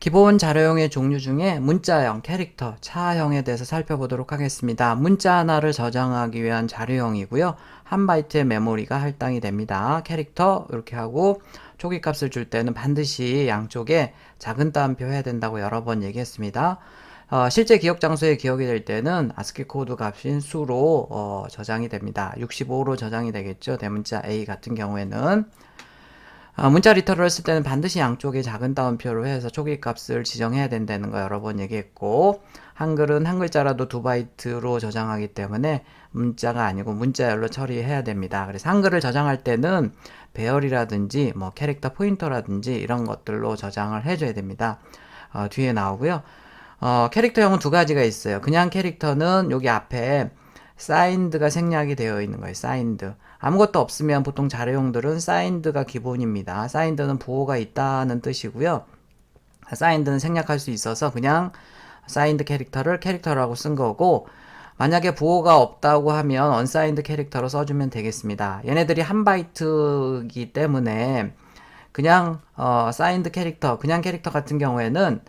기본 자료형의 종류 중에 문자형, 캐릭터, 차형에 대해서 살펴보도록 하겠습니다. 문자 하나를 저장하기 위한 자료형이고요. 한 바이트의 메모리가 할당이 됩니다. 캐릭터 이렇게 하고 초기 값을 줄 때는 반드시 양쪽에 작은 따옴표 해야 된다고 여러 번 얘기했습니다. 실제 기억 장소에 기억이 될 때는 아스키 코드 값인 수로 저장이 됩니다. 65로 저장이 되겠죠. 대문자 A 같은 경우에는. 문자 리터럴을 쓸 때는 반드시 양쪽에 작은 따옴표로 해서 초기 값을 지정해야 된다는 거 여러 번 얘기했고, 한글은 한 글자라도 2바이트로 저장하기 때문에 문자가 아니고 문자열로 처리해야 됩니다. 그래서 한글을 저장할 때는 배열이라든지 뭐 캐릭터 포인터라든지 이런 것들로 저장을 해줘야 됩니다. 뒤에 나오고요. 캐릭터형은 두 가지가 있어요. 그냥 캐릭터는 여기 앞에 사인드가 생략이 되어 있는 거예요. 사인드. 아무것도 없으면 보통 자료용들은 사인드가 기본입니다. 사인드는 부호가 있다는 뜻이고요. 사인드는 생략할 수 있어서 그냥 사인드 캐릭터를 캐릭터라고 쓴 거고, 만약에 부호가 없다고 하면 언사인드 캐릭터로 써주면 되겠습니다. 얘네들이 한 바이트이기 때문에 그냥 사인드 캐릭터, 그냥 캐릭터 같은 경우에는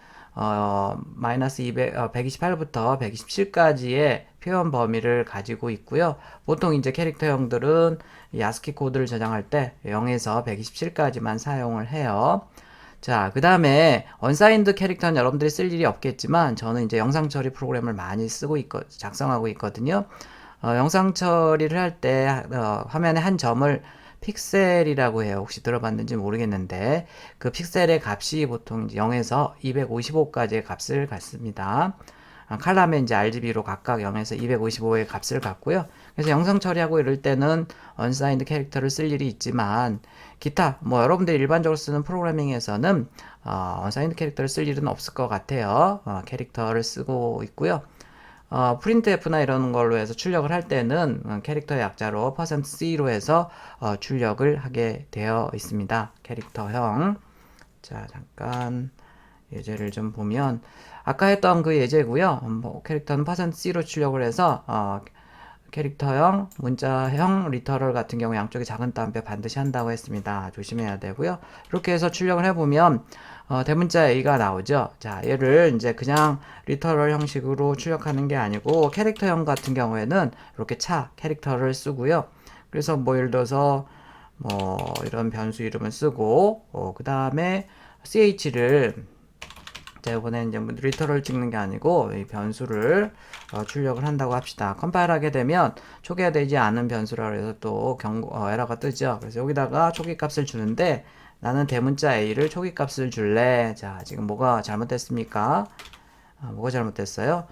마이너스 128부터 127까지의 표현 범위를 가지고 있고요. 보통 이제 캐릭터형들은 이 아스키 코드를 저장할 때 0에서 127까지만 사용을 해요. 자, 그 다음에 언사인드 캐릭터는 여러분들이 쓸 일이 없겠지만 저는 이제 영상 처리 프로그램을 많이 작성하고 있거든요. 영상 처리를 할 때 화면에 한 점을 픽셀이라고 해요. 혹시 들어봤는지 모르겠는데 그 픽셀의 값이 보통 0에서 255까지의 값을 갖습니다. 칼럼에 이제 RGB로 각각 0에서 255의 값을 갖고요. 그래서 영상 처리하고 이럴 때는 언사인드 캐릭터를 쓸 일이 있지만 기타 뭐 여러분들이 일반적으로 쓰는 프로그래밍에서는 언사인드 캐릭터를 쓸 일은 없을 것 같아요. 캐릭터를 쓰고 있고요. 프린트F나 이런 걸로 해서 출력을 할 때는 캐릭터의 약자로 %C로 해서 출력을 하게 되어 있습니다. 캐릭터형. 자, 잠깐 예제를 좀 보면 아까 했던 그 예제고요. 캐릭터는 %C로 출력을 해서 캐릭터형, 문자형, 리터럴 같은 경우 양쪽에 작은 따옴표 반드시 한다고 했습니다. 조심해야 되고요. 이렇게 해서 출력을 해보면 대문자 A가 나오죠. 자, 얘를 이제 그냥 리터럴 형식으로 출력하는 게 아니고 캐릭터형 같은 경우에는 이렇게 캐릭터를 쓰고요. 그래서 뭐 예를 들어서 뭐 이런 변수 이름을 쓰고 그 다음에 ch를 이번에 이제 리터럴 찍는 게 아니고 이 변수를 출력을 한다고 합시다. 컴파일하게 되면 초기화되지 않은 변수라 해서 또 에러가 뜨죠. 그래서 여기다가 초기 값을 주는데 나는 대문자 A를 초기 값을 줄래. 자, 지금 뭐가 잘못됐습니까? 뭐가 잘못됐어요?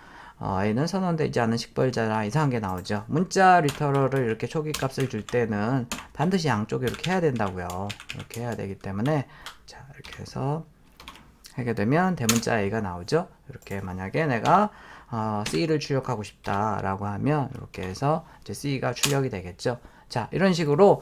A는 선언되지 않은 식별자라 이상한 게 나오죠. 문자 리터럴을 이렇게 초기 값을 줄 때는 반드시 양쪽에 이렇게 해야 된다고요. 이렇게 해야 되기 때문에 자, 이렇게 해서 하게 되면 대문자 A가 나오죠. 이렇게 만약에 내가 C를 출력하고 싶다라고 하면 이렇게 해서 이제 C가 출력이 되겠죠. 자, 이런 식으로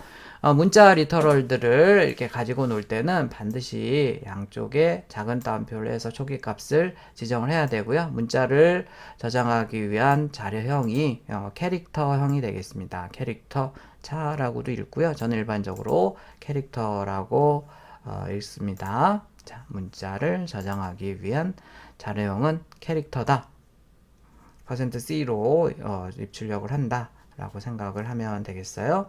문자 리터럴들을 이렇게 가지고 놀 때는 반드시 양쪽에 작은 따옴표를 해서 초기 값을 지정을 해야 되고요. 문자를 저장하기 위한 자료형이 캐릭터형이 되겠습니다. 캐릭터 차라고도 읽고요. 저는 일반적으로 캐릭터라고 읽습니다. 자, 문자를 저장하기 위한 자료형은 캐릭터다. %C로 입출력을 한다 라고 생각을 하면 되겠어요.